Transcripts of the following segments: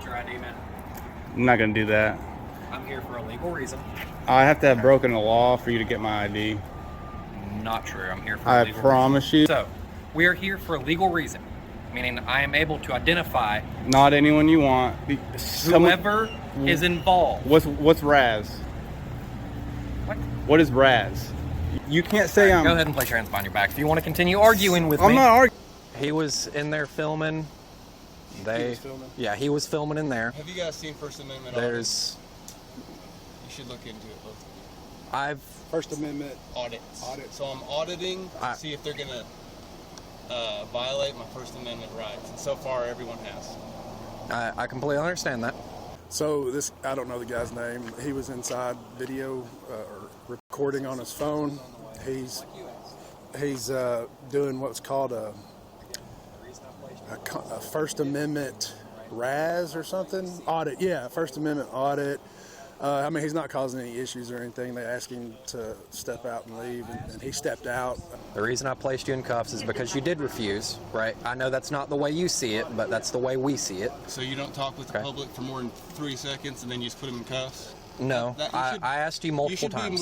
your ID, man? I'm not gonna do that. I'm here for a legal reason. I have to have broken the law for you to get my ID. Not true. I'm here for a legal reason. I promise you. So, we are here for a legal reason, meaning I am able to identify not anyone you want. Whoever is involved. What's Raz? What is Raz? You can't say I'm... Go ahead and place your hands behind your back if you want to continue arguing with me. I'm not arguing. He was in there filming. He was filming? Yeah, he was filming in there. Have you guys seen First Amendment? There's... You should look into it, both of you. I've... First Amendment audit. So I'm auditing to see if they're going to violate my First Amendment rights. And so far, everyone has. I completely understand that. So this, I don't know the guy's name. He was inside video or recording on his phone. He's doing what's called a First Amendment RAS or something? Audit, yeah, First Amendment audit. I mean, he's not causing any issues or anything. They asked him to step out and leave, and he stepped out. The reason I placed you in cuffs is because you did refuse, right? I know that's not the way you see it, but that's the way we see it. So you don't talk with the public for more than 3 seconds, and then you just put them in cuffs? No, I asked you multiple times.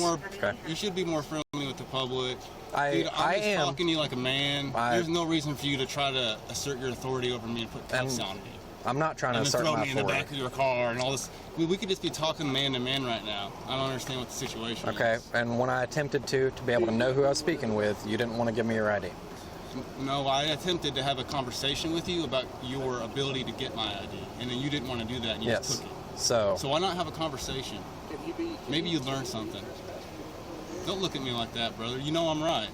You should be more friendly with the public. Dude, I'm just talking to you like a man. There's no reason for you to try to assert your authority over me and put cuffs on me. I'm not trying to assert my authority. And throw me in the back of your car and all this. We could just be talking man to man right now. I don't understand what the situation is. Okay, and when I attempted to be able to know who I was speaking with, you didn't want to give me your ID. No, I attempted to have a conversation with you about your ability to get my ID, and then you didn't want to do that, and you just took it. So why not have a conversation? Maybe you'd learn something. Don't look at me like that, brother. You know I'm right.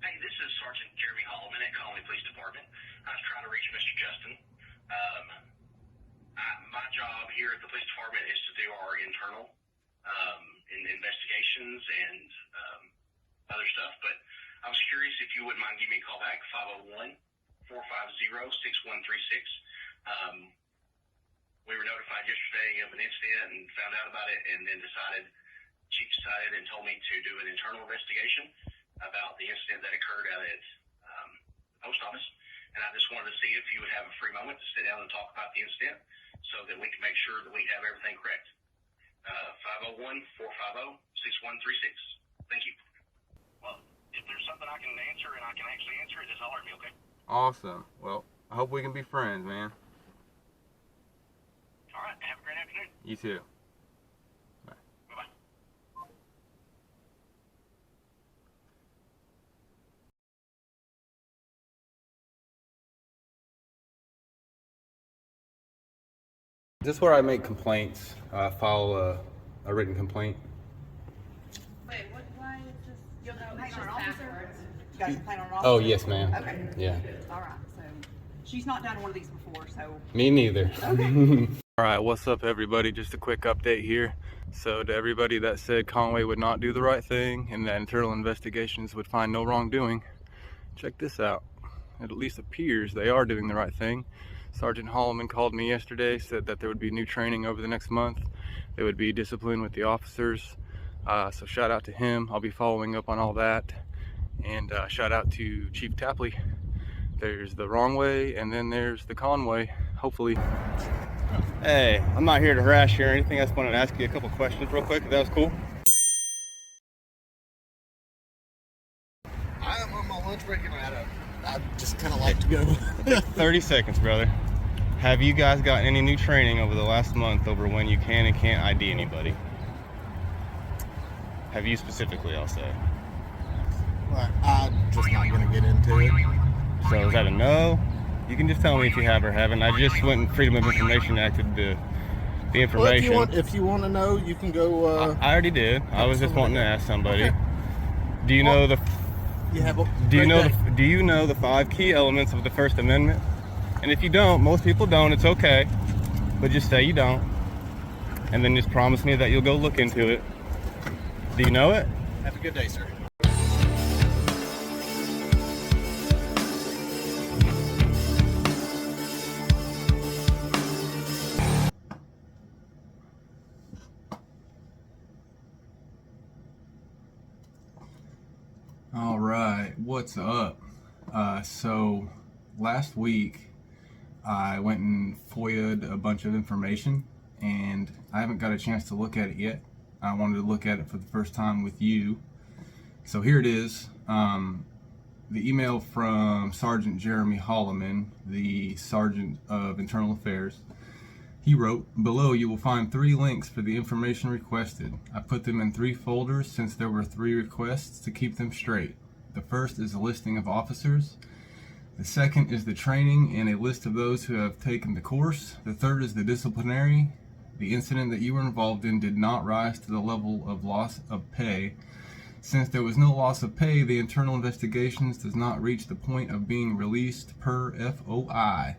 Hey, this is Sergeant Jeremy Holloman at Conway Police Department. I was trying to reach Mr. Justin. My job here at the police department is to do our internal investigations and other stuff, but I was curious if you wouldn't mind giving me a call back, 501-450-6136. We were notified yesterday of an incident and found out about it, and then Chief decided and told me to do an internal investigation about the incident that occurred out at the post office. And I just wanted to see if you would have a free moment to sit down and talk about the incident so that we can make sure that we have everything correct. 501-450-6136. Thank you. Well, if there's something I can answer and I can actually answer it, just holler at me, okay? Awesome. Well, I hope we can be friends, man. All right. Have a great afternoon. You too. Bye. Bye-bye. Is this where I make complaints? File a written complaint? Wait, why is this? You'll know it's just backwards. You guys are playing on an officer? Oh, yes, ma'am. Okay. Yeah. All right, so she's not done one of these before, so. Me neither. Okay. All right, what's up, everybody? Just a quick update here. So to everybody that said Conway would not do the right thing and that internal investigations would find no wrongdoing, check this out. It at least appears they are doing the right thing. Sergeant Holloman called me yesterday, said that there would be new training over the next month. There would be discipline with the officers. So shout out to him. I'll be following up on all that. And shout out to Chief Tapley. There's the wrong way, and then there's the Conway, hopefully. Hey, I'm not here to harass you or anything. I just wanted to ask you a couple questions real quick, if that was cool. I'm on my lunch break and I just kind of like to go. 30 seconds, brother. Have you guys gotten any new training over the last month over when you can and can't ID anybody? Have you specifically, I'll say. Well, I'm just not going to get into it. So is that a no? You can just tell me if you have or haven't. I just went and Freedom of Information acted the information. Well, if you want to know, you can go. I already did. I was just wanting to ask somebody. Okay. Do you know the? Do you know the 5 key elements of the First Amendment? And if you don't, most people don't. It's okay, but just say you don't, and then just promise me that you'll go look into it. Do you know it? Have a good day, sir. All right, what's up? So last week I went and FOIA'd a bunch of information, and I haven't got a chance to look at it yet. I wanted to look at it for the first time with you. So here it is. The email from Sergeant Jeremy Holloman, the Sergeant of Internal Affairs. He wrote, "Below you will find 3 links for the information requested. I put them in 3 folders since there were 3 requests to keep them straight. The first is a listing of officers. The second is the training and a list of those who have taken the course. The third is the disciplinary. The incident that you were involved in did not rise to the level of loss of pay. Since there was no loss of pay, the internal investigations does not reach the point of being released per FOI.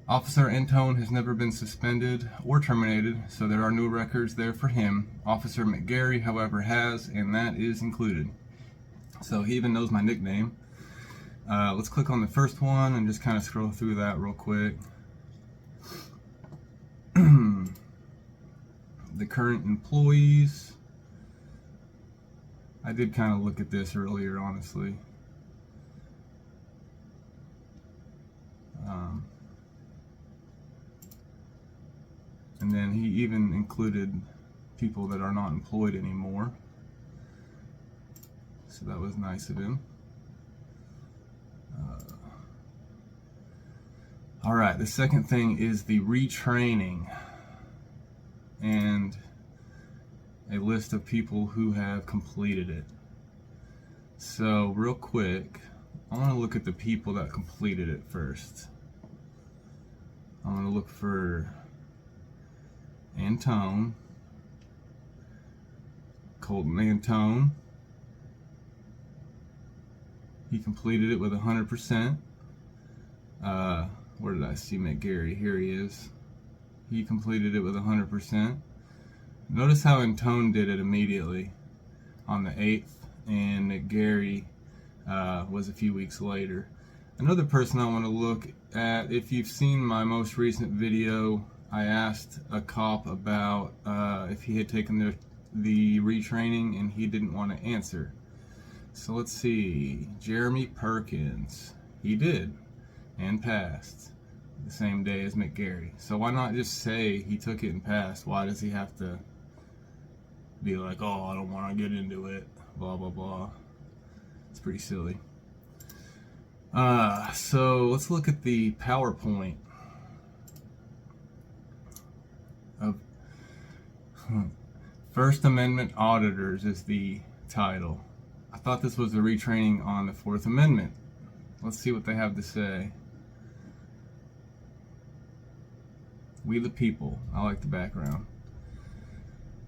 Officer Antone has never been suspended or terminated, so there are no records there for him. Officer McGary, however, has, and that is included." So he even knows my nickname. Let's click on the first one and just kind of scroll through that real quick. The current employees. I did kind of look at this earlier, honestly. And then he even included people that are not employed anymore. So that was nice of him. Alright, the second thing is the retraining. And a list of people who have completed it. So real quick, I want to look at the people that completed it first. I'm going to look for Antone, Colton Antone. He completed it with 100%. Where did I see McGary? Here he is. He completed it with 100%. Notice how Antone did it immediately on the 8th, and McGary was a few weeks later. Another person I want to look at, if you've seen my most recent video, I asked a cop about if he had taken the retraining, and he didn't want to answer. So let's see, Jeremy Perkins, he did, and passed the same day as McGary. So why not just say he took it and passed? Why does he have to be like, oh, I don't want to get into it, blah blah blah? It's pretty silly. So let's look at the PowerPoint of First Amendment Auditors is the title. I thought this was a retraining on the 4th Amendment. Let's see what they have to say. We the people. I like the background.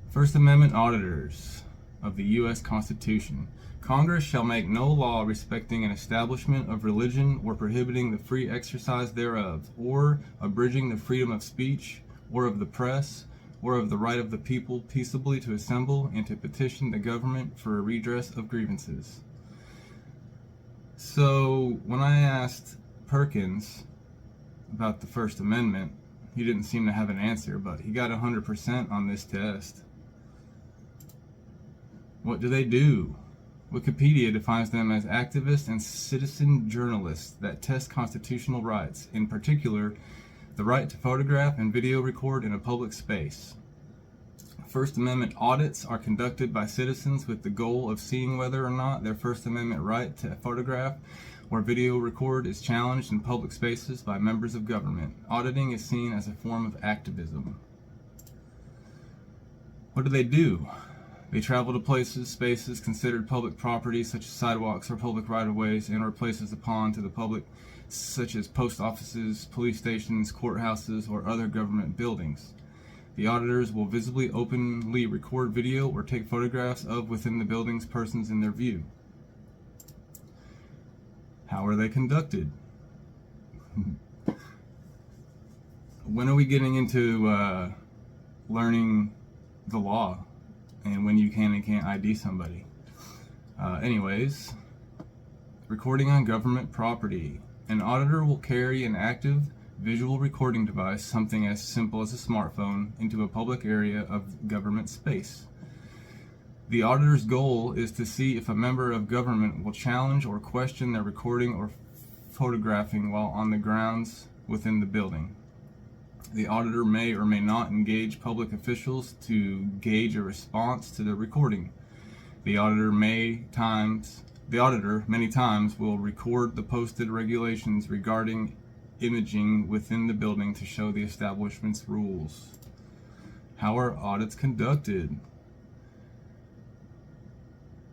First Amendment Auditors of the U.S. Constitution. Congress shall make no law respecting an establishment of religion or prohibiting the free exercise thereof, or abridging the freedom of speech, or of the press, or of the right of the people peaceably to assemble and to petition the government for a redress of grievances. So when I asked Perkins about the First Amendment, he didn't seem to have an answer, but he got 100% on this test. What do they do? Wikipedia defines them as activists and citizen journalists that test constitutional rights, in particular, the right to photograph and video record in a public space. First Amendment audits are conducted by citizens with the goal of seeing whether or not their First Amendment right to photograph or video record is challenged in public spaces by members of government. Auditing is seen as a form of activism. What do? They travel to places, spaces considered public property, such as sidewalks or public right-of-ways, and or places upon to the public, such as post offices, police stations, courthouses, or other government buildings. The auditors will visibly, openly record video or take photographs of within the buildings persons in their view. How are they conducted? When are we getting into learning the law and when you can and can't ID somebody? Anyways, recording on government property. An auditor will carry an active visual recording device, something as simple as a smartphone, into a public area of government space. The auditor's goal is to see if a member of government will challenge or question their recording or photographing while on the grounds within the building. The auditor may or may not engage public officials to gauge a response to the recording. The auditor many times will record the posted regulations regarding imaging within the building to show the establishment's rules. How are audits conducted?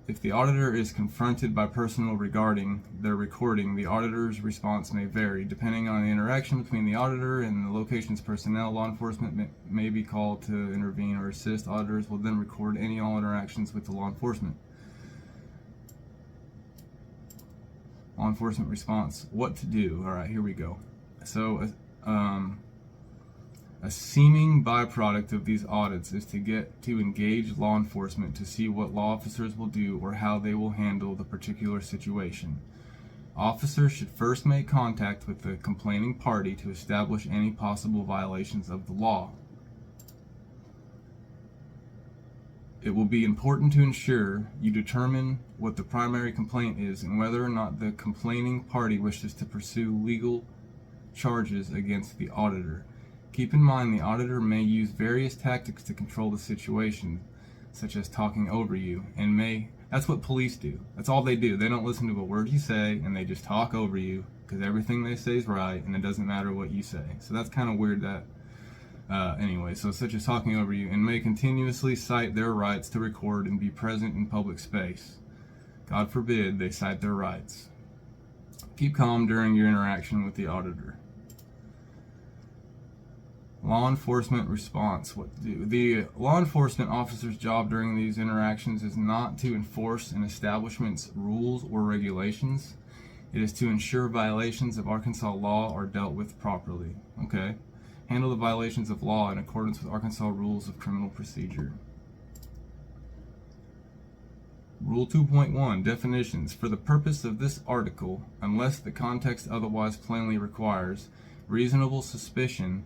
If the auditor is confronted by personnel regarding their recording, the auditor's response may vary. Depending on the interaction between the auditor and the location's personnel, law enforcement may be called to intervene or assist. Auditors will then record any all interactions with the law enforcement. Law enforcement response. What to do? All right, here we go. So, a seeming byproduct of these audits is to get to engage law enforcement to see what law officers will do or how they will handle the particular situation. Officers should first make contact with the complaining party to establish any possible violations of the law. It will be important to ensure you determine what the primary complaint is and whether or not the complaining party wishes to pursue legal charges against the auditor. Keep in mind the auditor may use various tactics to control the situation, such as talking over you, and that's what police do. That's all they do. They don't listen to a word you say, and they just talk over you, because everything they say is right, and it doesn't matter what you say. So that's kind of weird that, anyway, so such as talking over you, and may continuously cite their rights to record and be present in public space. God forbid they cite their rights. Keep calm during your interaction with the auditor. Law enforcement response. What to do? The law enforcement officer's job during these interactions is not to enforce an establishment's rules or regulations. It is to ensure violations of Arkansas law are dealt with properly. Okay. Handle the violations of law in accordance with Arkansas rules of criminal procedure. Rule 2.1, definitions. For the purpose of this article, unless the context otherwise plainly requires, reasonable suspicion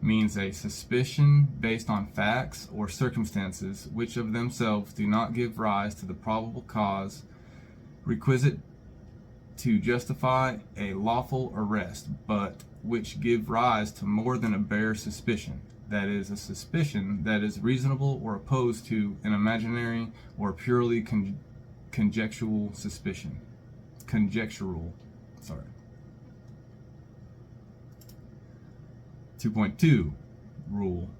means a suspicion based on facts or circumstances which of themselves do not give rise to the probable cause requisite to justify a lawful arrest, but which give rise to more than a bare suspicion. That is, a suspicion that is reasonable or opposed to an imaginary or purely conjectural suspicion. Conjectural, sorry. 2.2 rule.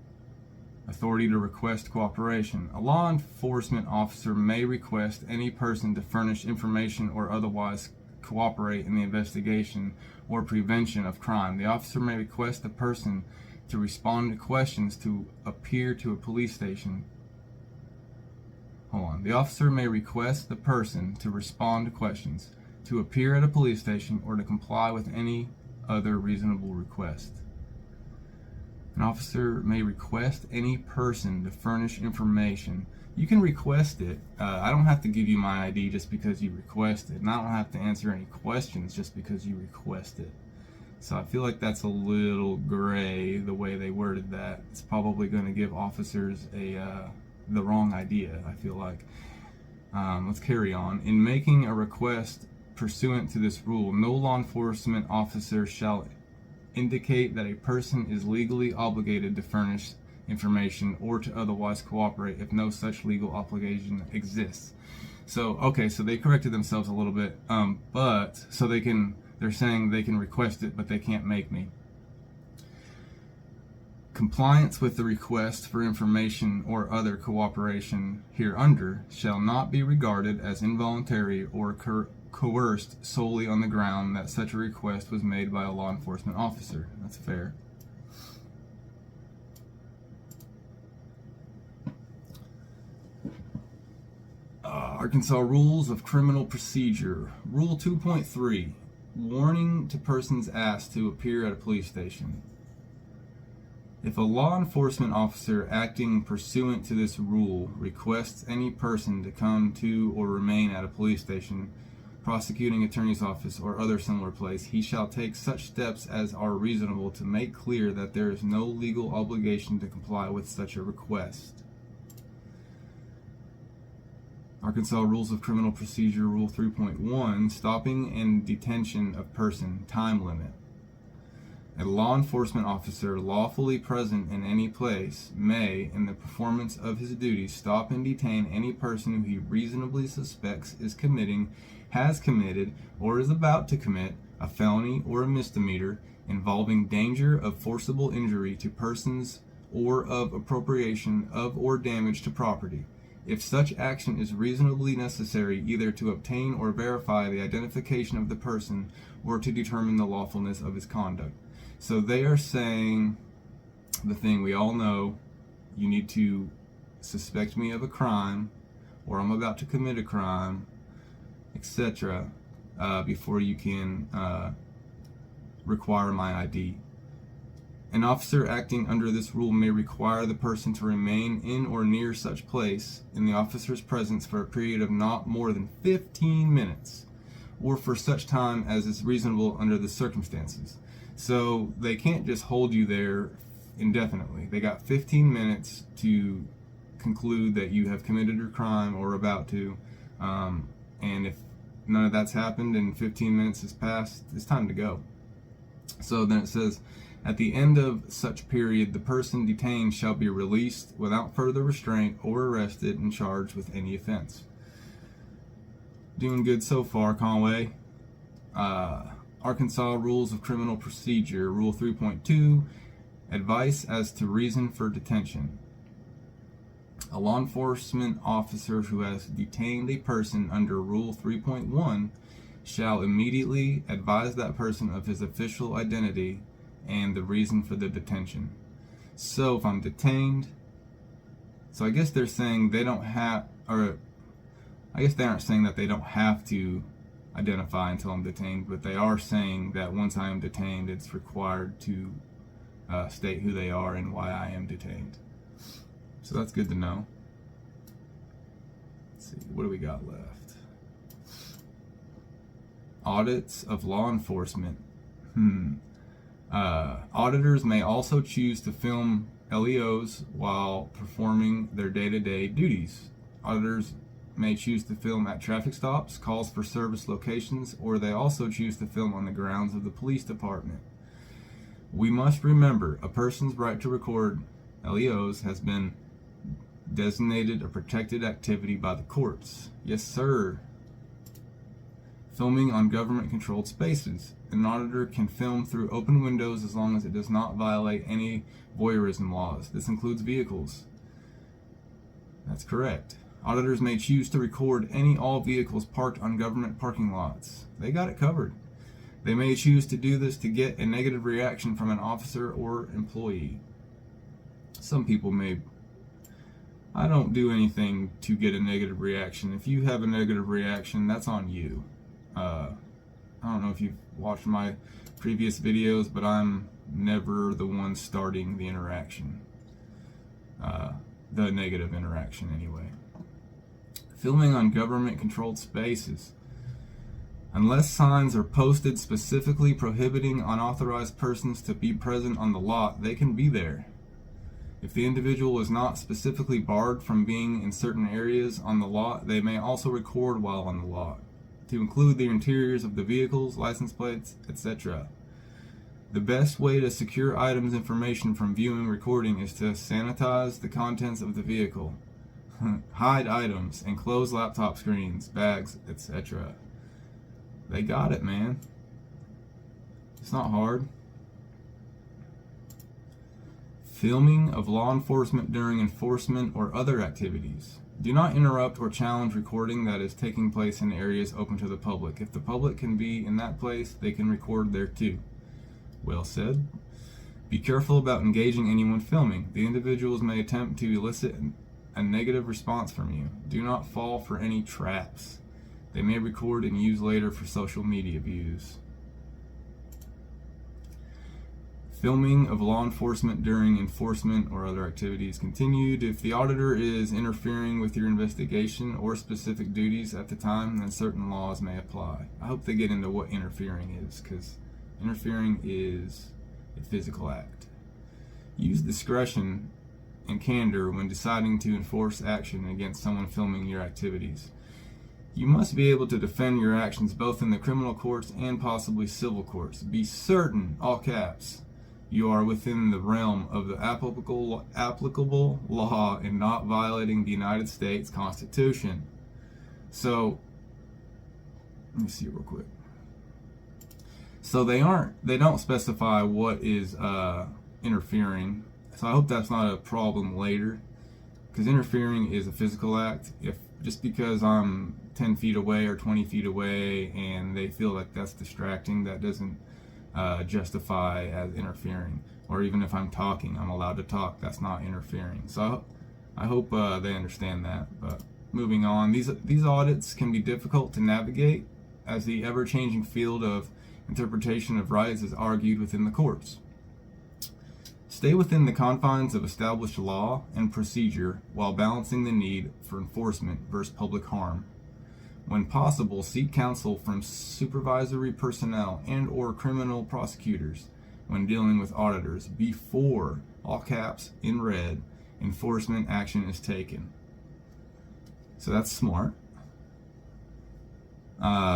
Authority to request cooperation. A law enforcement officer may request any person to furnish information or otherwise cooperate in the investigation or prevention of crime. The officer may request the person to respond to questions, to appear to a police station. The officer may request the person to respond to questions, to appear at a police station, or to comply with any other reasonable request. An officer may request any person to furnish information. You can request it. I don't have to give you my ID just because you request it, and I don't have to answer any questions just because you request it. So I feel like that's a little gray, the way they worded that. It's probably going to give officers the wrong idea, I feel like. Let's carry on. In making a request pursuant to this rule, no law enforcement officer shall indicate that a person is legally obligated to furnish information or to otherwise cooperate if no such legal obligation exists. So, okay, so they corrected themselves a little bit, they're saying they can request it, but they can't make me. Compliance with the request for information or other cooperation hereunder shall not be regarded as involuntary or coerced solely on the ground that such a request was made by a law enforcement officer. That's fair. Arkansas Rules of Criminal Procedure. Rule 2.3. Warning to persons asked to appear at a police station. If a law enforcement officer acting pursuant to this rule requests any person to come to or remain at a police station, prosecuting attorney's office, or other similar place, he shall take such steps as are reasonable to make clear that there is no legal obligation to comply with such a request. Arkansas Rules of Criminal Procedure, Rule 3.1, stopping and detention of person, time limit. A law enforcement officer lawfully present in any place may, in the performance of his duties, stop and detain any person who he reasonably suspects has committed, or is about to commit a felony or a misdemeanor involving danger of forcible injury to persons or of appropriation of or damage to property, if such action is reasonably necessary either to obtain or verify the identification of the person or to determine the lawfulness of his conduct. So they are saying the thing we all know: you need to suspect me of a crime, or I'm about to commit a crime, etc., before you can require my ID. An officer acting under this rule may require the person to remain in or near such place in the officer's presence for a period of not more than 15 minutes, or for such time as is reasonable under the circumstances. So they can't just hold you there indefinitely. They got 15 minutes to conclude that you have committed a crime or about to, and if none of that's happened and 15 minutes has passed, it's time to go. So then it says, at the end of such period, the person detained shall be released without further restraint or arrested and charged with any offense. Doing good so far, Conway. Arkansas Rules of Criminal Procedure, Rule 3.2, advice as to reason for detention. A law enforcement officer who has detained a person under Rule 3.1 shall immediately advise that person of his official identity and the reason for the detention. So if I'm detained, so I guess they're saying they don't have, or I guess they aren't saying that they don't have to identify until I'm detained, but they are saying that once I am detained, it's required to state who they are and why I am detained. So that's good to know. Let's see, what do we got left? Audits of law enforcement. Auditors may also choose to film LEOs while performing their day-to-day duties. Auditors may choose to film at traffic stops, calls for service locations, or they also choose to film on the grounds of the police department. We must remember a person's right to record LEOs has been designated a protected activity by the courts. Yes, sir. Filming on government-controlled spaces. An auditor can film through open windows as long as it does not violate any voyeurism laws. This includes vehicles. That's correct. Auditors may choose to record all vehicles parked on government parking lots. They got it covered. They may choose to do this to get a negative reaction from an officer or employee. Some people may. I don't do anything to get a negative reaction. If you have a negative reaction, that's on you. I don't know if you've watched my previous videos, but I'm never the one starting the interaction. The negative interaction, anyway. Filming on government-controlled spaces. Unless signs are posted specifically prohibiting unauthorized persons to be present on the lot, they can be there. If the individual is not specifically barred from being in certain areas on the lot, they may also record while on the lot, to include the interiors of the vehicles, license plates, etc. The best way to secure items information from viewing recording is to sanitize the contents of the vehicle, hide items, and close laptop screens, bags, etc. They got it, man. It's not hard. Filming of law enforcement during enforcement or other activities. Do not interrupt or challenge recording that is taking place in areas open to the public. If the public can be in that place, they can record there too. Well said. Be careful about engaging anyone filming. The individuals may attempt to elicit a negative response from you. Do not fall for any traps. They may record and use later for social media views. Filming of law enforcement during enforcement or other activities continued. If the auditor is interfering with your investigation or specific duties at the time, then certain laws may apply. I hope they get into what interfering is, because interfering is a physical act. Use discretion and candor when deciding to enforce action against someone filming your activities. You must be able to defend your actions both in the criminal courts and possibly civil courts. Be certain, all caps, you are within the realm of the applicable law and not violating the United States Constitution. So, let me see real quick. So they don't specify what is interfering. So I hope that's not a problem later, because interfering is a physical act. If just because I'm 10 feet away or 20 feet away and they feel like that's distracting, that doesn't justify as interfering. Or even if I'm talking, I'm allowed to talk, that's not interfering. So I hope they understand that. But moving on, these audits can be difficult to navigate as the ever-changing field of interpretation of rights is argued within the courts. Stay within the confines of established law and procedure while balancing the need for enforcement versus public harm. When possible, seek counsel from supervisory personnel and or criminal prosecutors when dealing with auditors before, all caps in red, enforcement action is taken. So that's smart.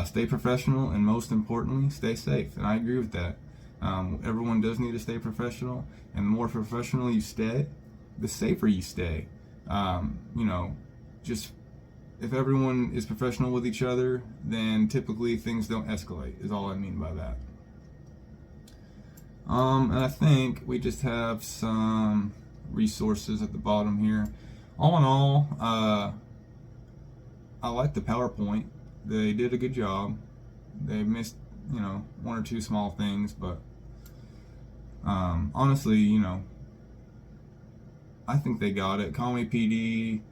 Stay professional, and most importantly, stay safe. And I agree with that. Everyone does need to stay professional, and the more professional you stay, the safer you stay. Just if everyone is professional with each other, then typically things don't escalate, is all I mean by that. And I think we just have some resources at the bottom here. All in all, I like the PowerPoint. They did a good job. They missed, one or two small things, but honestly, I think they got it. Conway PD,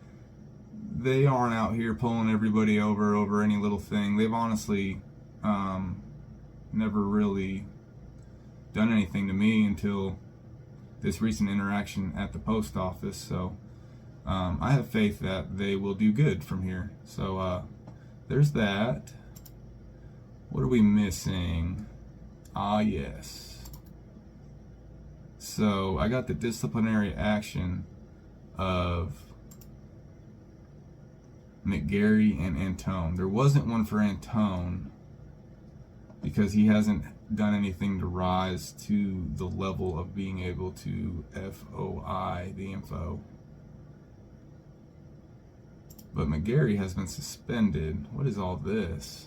they aren't out here pulling everybody over any little thing. They've honestly never really done anything to me until this recent interaction at the post office. So I have faith that they will do good from here. So there's that. What are we missing? Yes. So I got the disciplinary action of McGary and Antone. There wasn't one for Antone because he hasn't done anything to rise to the level of being able to FOI the info. But McGary has been suspended. What is all this?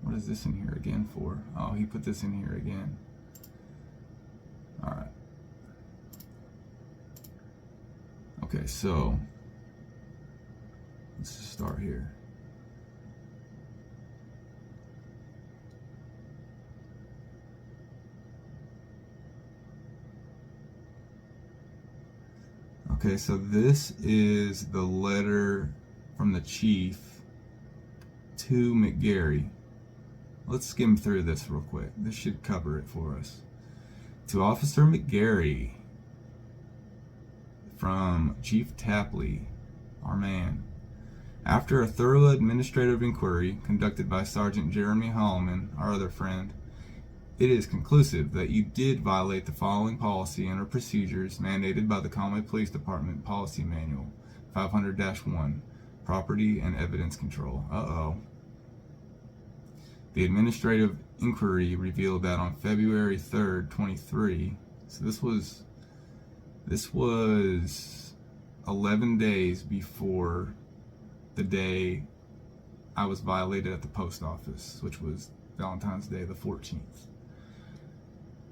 What is this in here again for? Oh, he put this in here again. All right. Okay, so let's just start here. Okay, so this is the letter from the chief to McGary. Let's skim through this real quick. This should cover it for us. To Officer McGary, from Chief Tapley, our man. After a thorough administrative inquiry conducted by Sergeant Jeremy Hallman, our other friend, it is conclusive that you did violate the following policy and or procedures mandated by the Conway Police Department Policy Manual 500-1, Property and Evidence Control. The administrative inquiry revealed that on February 3rd, 23, so this was 11 days before the day I was violated at the post office, which was Valentine's Day, the 14th.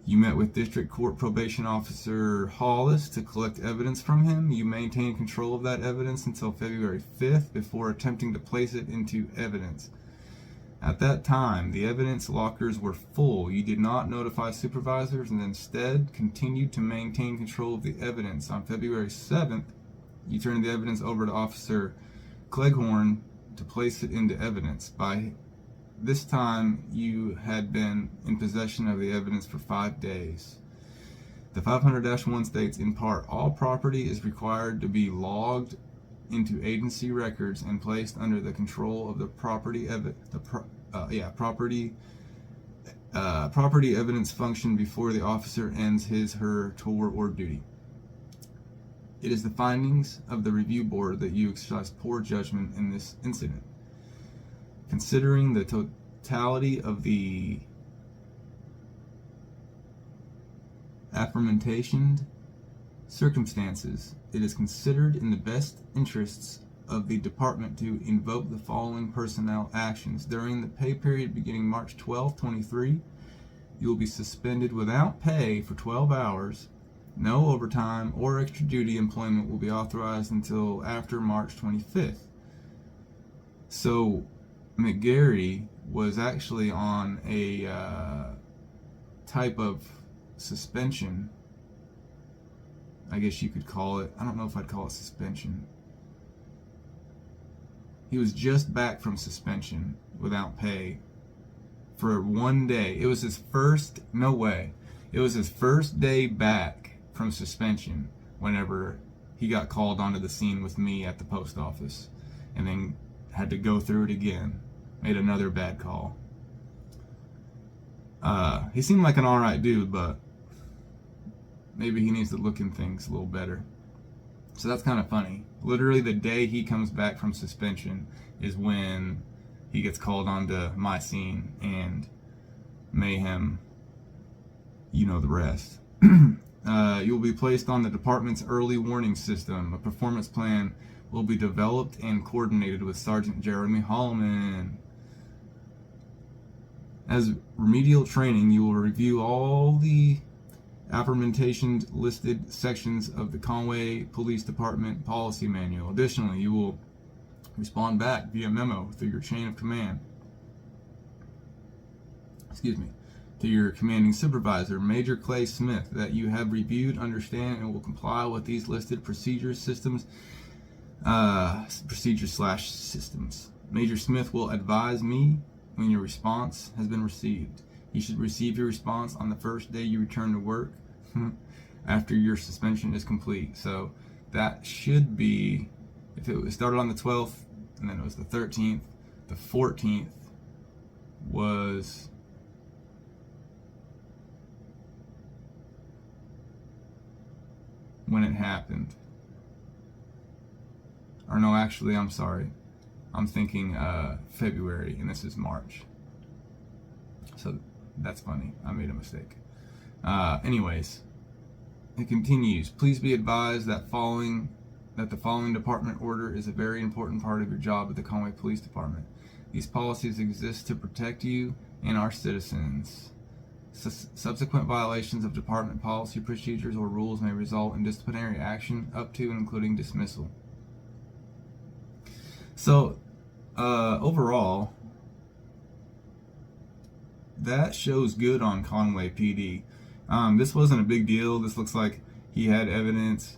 You met with District Court Probation Officer Hollis to collect evidence from him. You maintained control of that evidence until February 5th before attempting to place it into evidence. At that time, the evidence lockers were full. You did not notify supervisors and instead continued to maintain control of the evidence. On February 7th, you turned the evidence over to Officer Cleghorn to place it into evidence. By this time, you had been in possession of the evidence for 5 days. The 500-1 states, in part, all property is required to be logged into agency records and placed under the control of the property evidence function before the officer ends his/her tour or duty. It is the findings of the review board that you exercised poor judgment in this incident. Considering the totality of the aforementioned circumstances, it is considered in the best interests of the department to invoke the following personnel actions. During the pay period beginning March 12, 23, you will be suspended without pay for 12 hours. No overtime or extra duty employment will be authorized until after March 25th. So McGary was actually on a type of suspension, I guess you could call it. I don't know if I'd call it suspension. He was just back from suspension without pay for 1 day. It was his first, no way. It was his first day back from suspension whenever he got called onto the scene with me at the post office, and then had to go through it again. Made another bad call. He seemed like an alright dude, but maybe he needs to look in things a little better. So that's kind of funny. Literally the day he comes back from suspension is when he gets called onto my scene, and mayhem, you know the rest. You will be placed on the department's early warning system. A performance plan will be developed and coordinated with Sergeant Jeremy Holloman. As remedial training, you will review all the aforementioned listed sections of the Conway Police Department policy manual. Additionally, you will respond back via memo through your chain of command. To your commanding supervisor, Major Clay Smith, that you have reviewed, understand, and will comply with these listed procedures, systems. Major Smith will advise me when your response has been received. You should receive your response on the first day you return to work after your suspension is complete. So that should be, if it started on the 12th, and then it was the 13th, the 14th was when it happened. Or no, actually, I'm sorry. I'm thinking February, and this is March. So that's funny. I made a mistake. Anyways, it continues. Please be advised that the following department order is a very important part of your job at the Conway Police Department. These policies exist to protect you and our citizens. Subsequent violations of department policy, procedures, or rules may result in disciplinary action up to and including dismissal. So, overall, that shows good on Conway PD. This wasn't a big deal. This looks like he had evidence.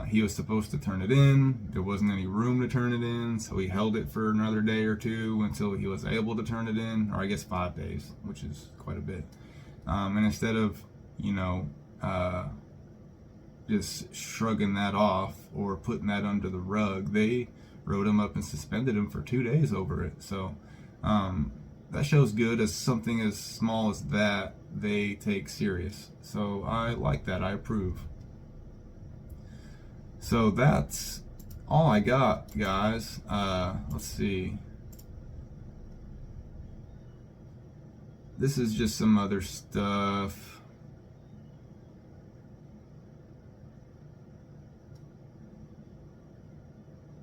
He was supposed to turn it in. There wasn't any room to turn it in, so he held it for another day or two until he was able to turn it in, or I guess 5 days, which is quite a bit. And instead of, just shrugging that off or putting that under the rug, they wrote him up and suspended him for 2 days over it. So that shows good. As something as small as that, they take serious. So I like that. I approve. So that's all I got, guys. Let's see. This is just some other stuff.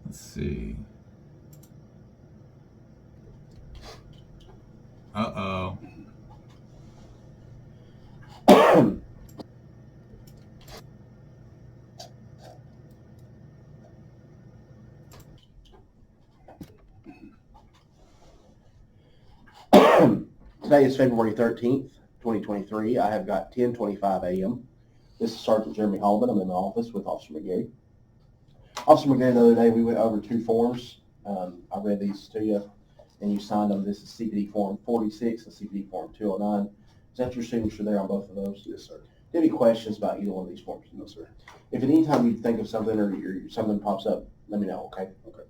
Let's see. Uh-oh. Today is February 13th, 2023. I have got 10:25 a.m. This is Sergeant Jeremy Holloman. I'm in the office with Officer McGary. Officer McGary, the other day we went over 2 forms. I read these to you, and you signed them. This is CPD Form 46 and CPD Form 209. Is that your signature there on both of those? Yes, sir. Do you have any questions about either one of these forms? No, sir. If at any time you think of something or something pops up let me know, okay? Okay.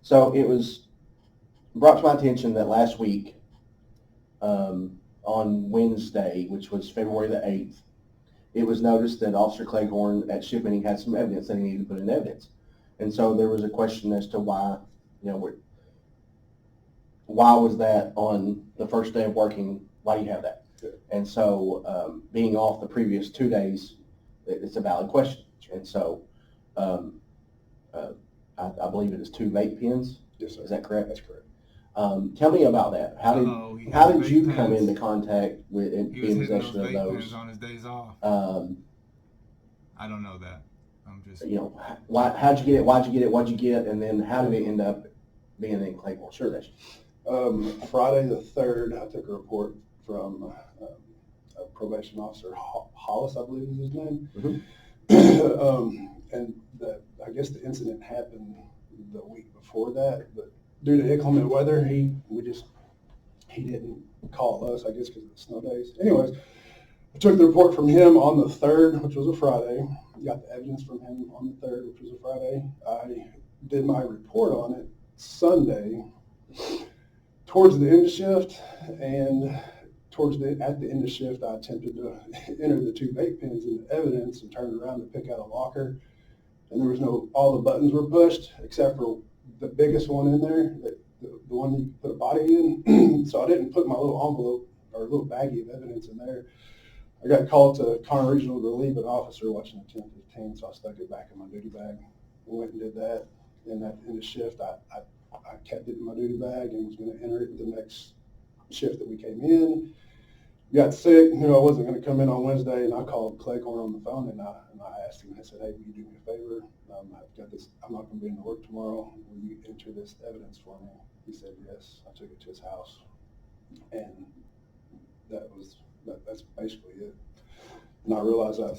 So it was brought to my attention that last week, on Wednesday, which was February the 8th, it was noticed that Officer Cleghorn at shift meeting had some evidence that he needed to put in evidence. And so there was a question as to why, why was that on the first day of working? Why do you have that? And so being off the previous 2 days, it's a valid question. And so I believe it is 2 vape pens. Yes, sir. Is that correct? That's correct. Tell me about that. How did you come into contact with and be in possession of those? Pens on his days off. I don't know that. I'm just. How'd you get it? Why'd you get it? What'd you get? And then how did it end up being in Claiborne? Sure, that's. Friday the 3rd, I took a report from a probation officer, Hollis, I believe is his name. Mm-hmm. And I guess the incident happened the week before that, but due to inclement weather, he didn't call us, I guess because of the snow days. Anyways, I took the report from him on the 3rd, which was a Friday. Got the evidence from him on the 3rd, which was a Friday. I did my report on it Sunday towards the end of shift, and at the end of shift, I attempted to enter the 2 vape pens into evidence and turned around to pick out a locker, and there was all the buttons were pushed except for the biggest one in there, the one you put a body in. So I didn't put my little envelope or little baggie of evidence in there. I got called to Conner Regional to relieve an officer watching the 10-15, so I stuck it back in my duty bag. Went and did that, and at the end of shift, I kept it in my duty bag and was going to enter it the next shift that we came in. Got sick, knew I wasn't going to come in on Wednesday, and I called Cleghorn on the phone, and I asked him, I said, hey, will you do me a favor? I've got this, I'm not going to be in work tomorrow. Will you enter this evidence for me? He said, yes. I took it to his house, and that's basically it. And I realized I'm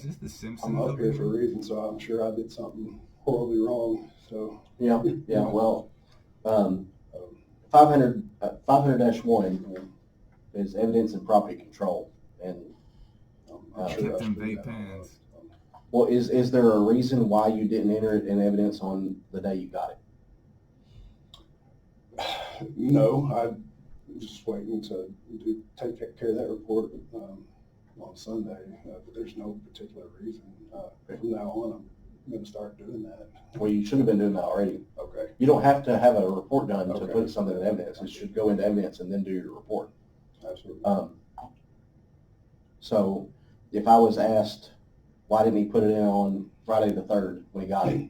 up here for a reason, so I'm sure I did something horribly wrong. So yeah. Well, 500-1 is evidence and property control, and I'm sure them vape pens. Well, is there a reason why you didn't enter it in evidence on the day you got it? No, I'm just waiting to take care of that report on Sunday. There's no particular reason. From now on, I'm going to start doing that. Well, you should have been doing that already. Okay. You don't have to have a report done Okay. to put something in evidence. It should go into evidence and then do your report. Absolutely. So if I was asked, why didn't he put it in on Friday the 3rd when he got it?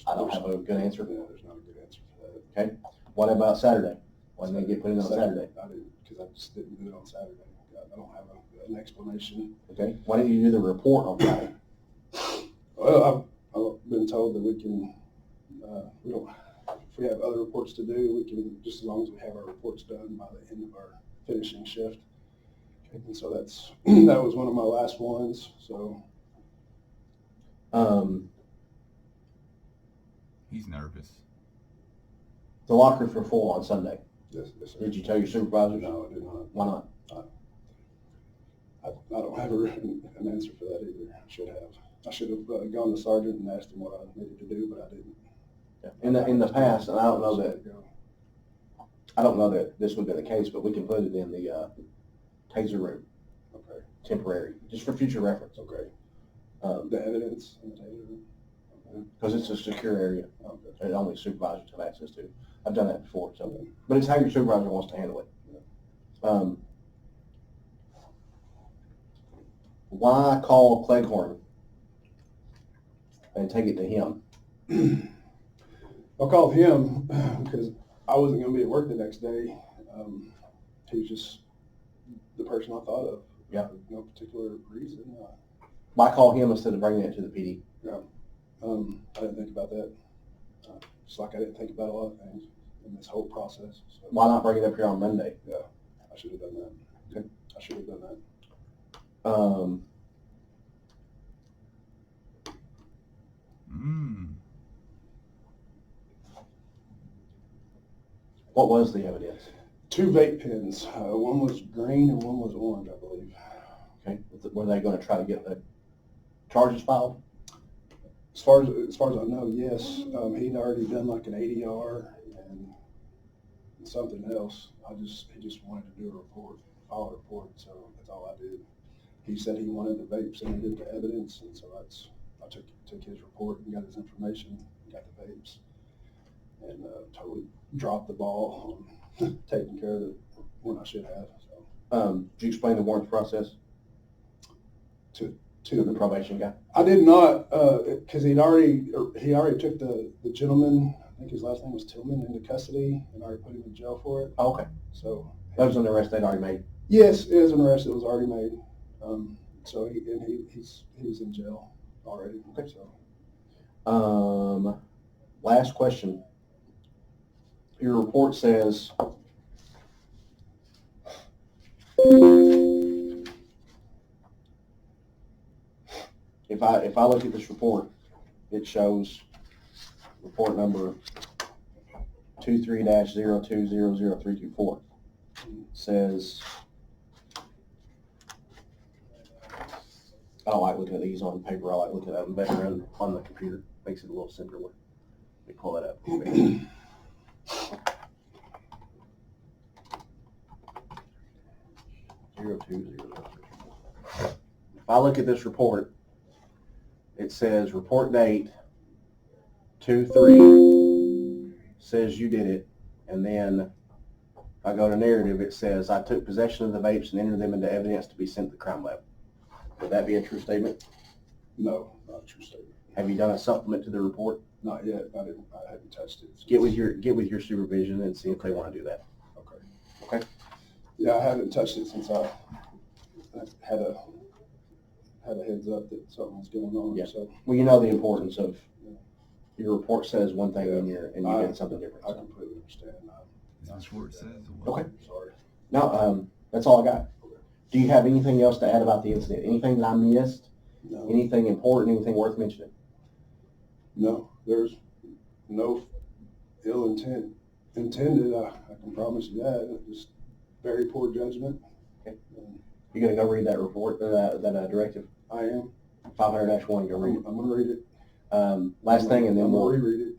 I don't have a good answer. Yeah, there's not a good answer for that. Okay. What about Saturday? Why didn't they get put in on Saturday? I didn't, because I just didn't do it on Saturday. I don't have an explanation. Okay. Why didn't you do the report on Friday? Well, I've been told that we can, if we have other reports to do, we can, just as long as we have our reports done by the end of our finishing shift. And so that was one of my last ones. So, He's nervous. The lockers were full on Sunday. Yes, sir. Did you tell your supervisors? No, I did not. Why not? I don't have an answer for that either. I should have. I should have gone to Sergeant and asked him what I needed to do, but I didn't. Yeah. In the past, and I don't know that this would be the case, but we can put it in the taser room. Okay. Temporary, just for future reference. Okay. The evidence in the taser room. Okay. Because it's a secure area. Okay. That only supervisors have access to. I've done that before, so. But it's how your supervisor wants to handle it. Yeah. Why call Cleghorn and take it to him? I called him because I wasn't going to be at work the next day. He was just the person I thought of. Yeah. No particular reason. Why call him instead of bringing it to the PD? Yeah. I didn't think about that. Just like I didn't think about a lot of things in this whole process. So, Why not bring it up here on Monday? yeah, I should have done that. Okay. I should have done that. What was the evidence? 2 vape pens. One was green and one was orange, I believe. Okay. Were they going to try to get the charges filed? As far as I know, yes. He'd already done like an ADR and something else. He just wanted to do a report, file a report, so that's all I did. He said he wanted the vapes and into evidence, and so I took his report and got his information, got the vapes, and totally dropped the ball on taking care of it when I should have. So. Did you explain the warrant process to the probation guy? I did not, because he already took the gentleman, I think his last name was Tillman, into custody and already put him in jail for it. Oh, okay. So that was an arrest they'd already made. Yes, it was an arrest that was already made. So he was in jail already. Okay. So, last question. Your report says if I look at this report, it shows report number 23-02000324 says, I don't like looking at these on paper. I like looking at them better on the computer. Makes it a little simpler. Let me pull that up. If I look at this report, it says report date 2/3 says you did it, and then if I go to narrative, it says I took possession of the vapes and entered them into evidence to be sent to the crime lab. Would that be a true statement? No, not a true statement. Have you done a supplement to the report? Not yet. I haven't touched it. Get with your supervision and see if they want to do that. Okay. Okay. Yeah, I haven't touched it since I had a heads up that something was going on. Yeah. So. Well, you know the importance of your report says one thing and you did something different. I completely understand. That's what it says. Okay. Sorry. No, that's all I got. Do you have anything else to add about the incident? Anything that I missed? No. Anything important? Anything worth mentioning? No, there's no ill intended. I can promise you that. Just very poor judgment. Okay. You gonna go read that report, that directive? I am. 500-1. Go read it. I'm gonna read it. Last thing, and then I'm we'll reread it.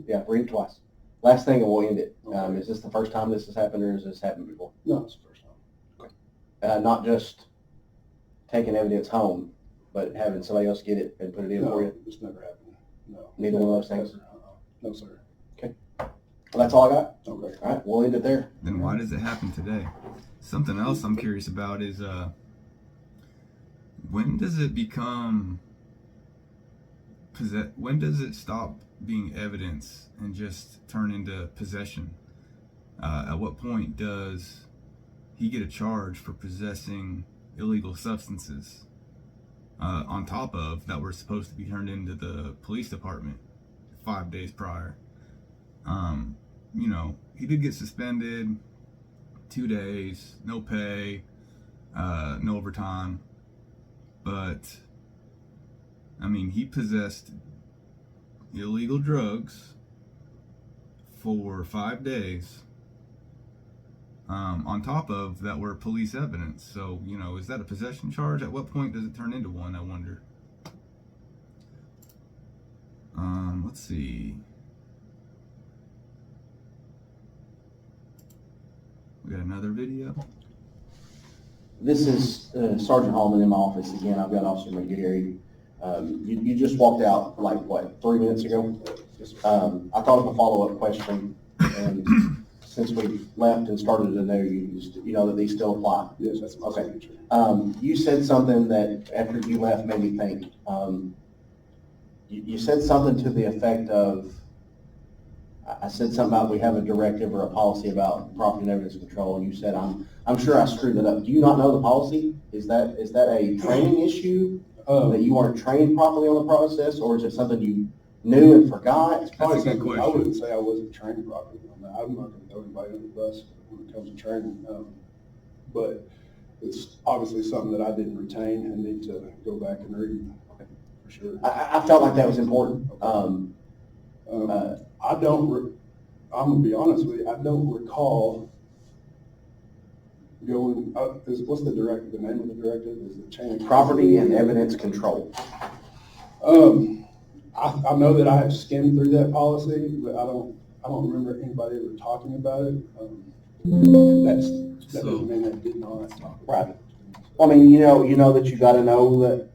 yeah, read it twice. Last thing, and we'll end it. Okay. Is this the first time this has happened, or has this happened before? No, it's the first time. Not just taking evidence home, but having somebody else get it and put it in for you? It's never happened. No. Neither one of those things? No, sir. Okay. Well, that's all I got. Okay. All right, we'll end it there. Then why does it happen today? Something else I'm curious about is when does it become when does it stop being evidence and just turn into possession? At what point does he get a charge for possessing illegal substances on top of that were supposed to be turned into the police department 5 days prior? You know, he did get suspended 2 days, no pay, no overtime, but I mean, he possessed illegal drugs for 5 days on top of that were police evidence. So, you know, is that a possession charge? At what point does it turn into one, I wonder? Let's see. We got another video. This is Sergeant Hallman in my office again. I've got Officer McGary. You just walked out like what, 3 minutes ago? I thought of a follow-up question, and since we left and started anew, you know that these still apply. Yes, that's okay. You said something that after you left made me think. You said something to the effect of, I said something about we have a directive or a policy about property and evidence control, and you said I'm sure I screwed it up. Do you not know the policy? Is that a training issue that you weren't trained properly on the process, or is it something you knew and forgot? It's probably something I wouldn't say I wasn't trained properly on that. I'm not going to throw anybody under the bus when it comes to training, but it's obviously something that I didn't retain and need to go back and read for sure. I felt like that was important. I'm going to be honest with you, I don't recall going, what's the directive, the name of the directive? Is it chain of Property and evidence control. I know that I have skimmed through that policy, but I don't remember anybody ever talking about it. That doesn't mean that did not. Right. Well, I mean, you know that you got to know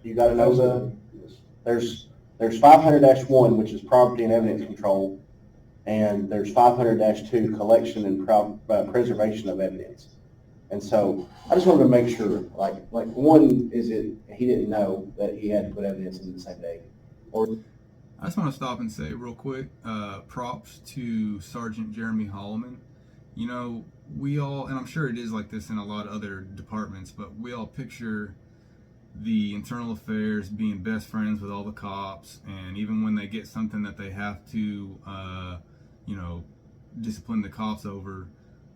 there's 500-1, which is property and evidence control, and there's 500-2, collection and preservation of evidence. And so I just wanted to make sure, like one, is it he didn't know that he had to put evidence in the same day, or. I just want to stop and say real quick, props to Sergeant Jeremy Holloman. You know, we all, and I'm sure it is like this in a lot of other departments, but we all picture the internal affairs being best friends with all the cops, and even when they get something that they have to, discipline the cops over,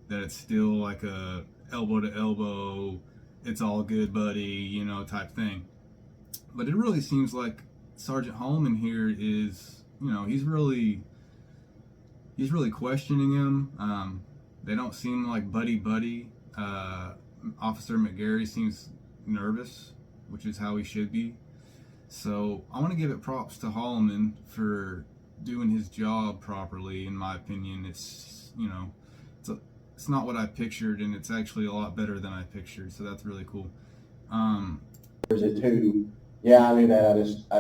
that it's still like a elbow to elbow, it's all good, buddy, type thing. But it really seems like Sergeant Holloman here is, he's really questioning him. They don't seem like buddy. Officer McGary seems nervous, which is how he should be. So I want to give it props to Holloman for doing his job properly. In my opinion, it's not what I pictured, and it's actually a lot better than I pictured. So that's really cool. Is it two? Yeah, I knew that.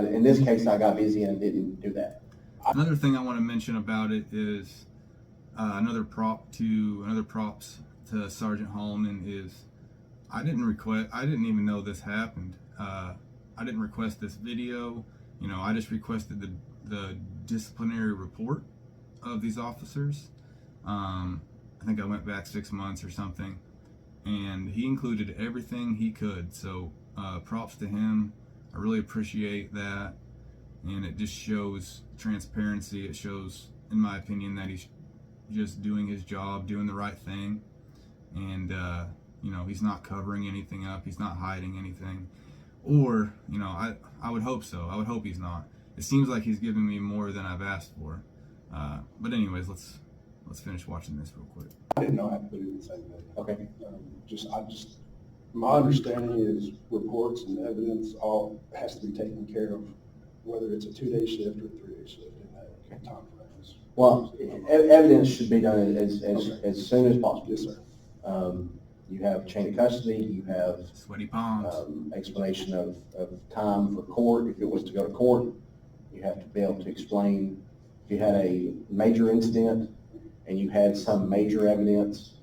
In this case, I got busy and didn't do that. Another thing I want to mention about it is another props to Sergeant Holloman is I didn't even know this happened. I didn't request this video. I just requested the disciplinary report of these officers. I think I went back 6 months or something, and he included everything he could. So props to him. I really appreciate that, and it just shows transparency. It shows, in my opinion, that he's just doing his job, doing the right thing, and he's not covering anything up. He's not hiding anything, or I would hope so. I would hope he's not. It seems like he's giving me more than I've asked for. But anyways, let's finish watching this real quick. I didn't know I had to put it in the same day. Okay. My understanding is reports and evidence all has to be taken care of, whether it's a 2-day shift or a 3-day shift in that time frame. Well, evidence should be done as soon as possible. Yes, sir. You have chain of custody, you have sweaty palms, explanation of time for court. If it was to go to court, you have to be able to explain if you had a major incident and you had some major evidence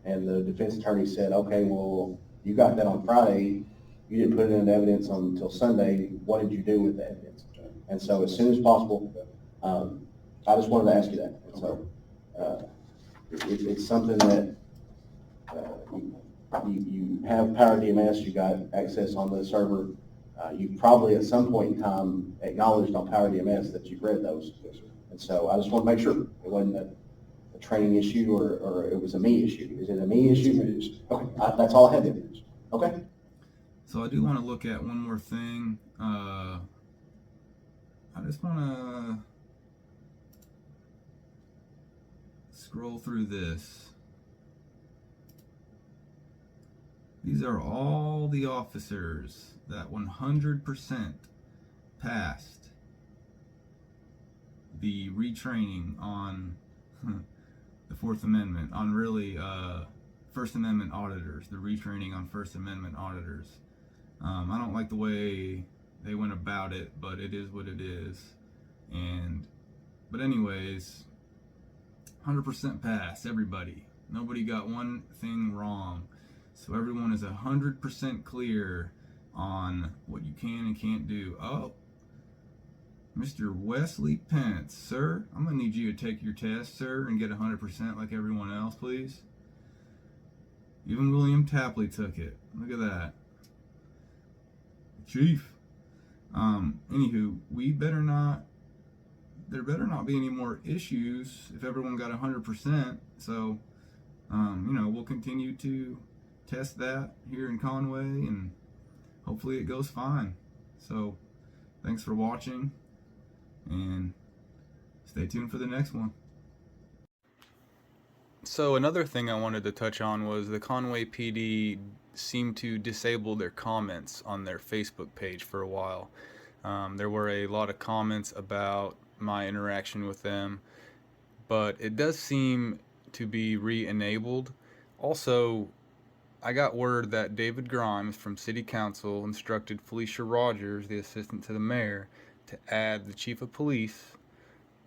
and the defense attorney said, okay, well, you got that on Friday, you didn't put it in evidence until Sunday, what did you do with the evidence? And so as soon as possible, I just wanted to ask you that. And so it's something that you have Power DMS, you got access on the server. You probably at some point in time acknowledged on Power DMS that you've read those. And so I just want to make sure it wasn't a training issue or it was a me issue. Is it a me issue? It's a me issue. Okay, that's all I had then. Okay. So I do want to look at one more thing. I just want to scroll through this. These are all the officers that 100% passed the retraining on the Fourth Amendment, on really First Amendment auditors, the retraining on First Amendment auditors. I don't like the way they went about it, but it is what it is. But anyways, 100% pass, everybody. Nobody got one thing wrong. So everyone is 100% clear on what you can and can't do. Oh, Mr. Wesley Pence, sir, I'm gonna need you to take your test, sir, and get 100% like everyone else, please. Even William Tapley took it. Look at that. Chief. Anywho, there better not be any more issues if everyone got 100%. So, we'll continue to test that here in Conway, and hopefully it goes fine. So, thanks for watching, and stay tuned for the next one. So another thing I wanted to touch on was the Conway PD seemed to disable their comments on their Facebook page for a while. There were a lot of comments about my interaction with them, but it does seem to be re-enabled. Also, I got word that David Grimes from City Council instructed Felicia Rogers, the assistant to the mayor, to add the chief of police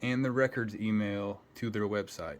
and the records email to their website.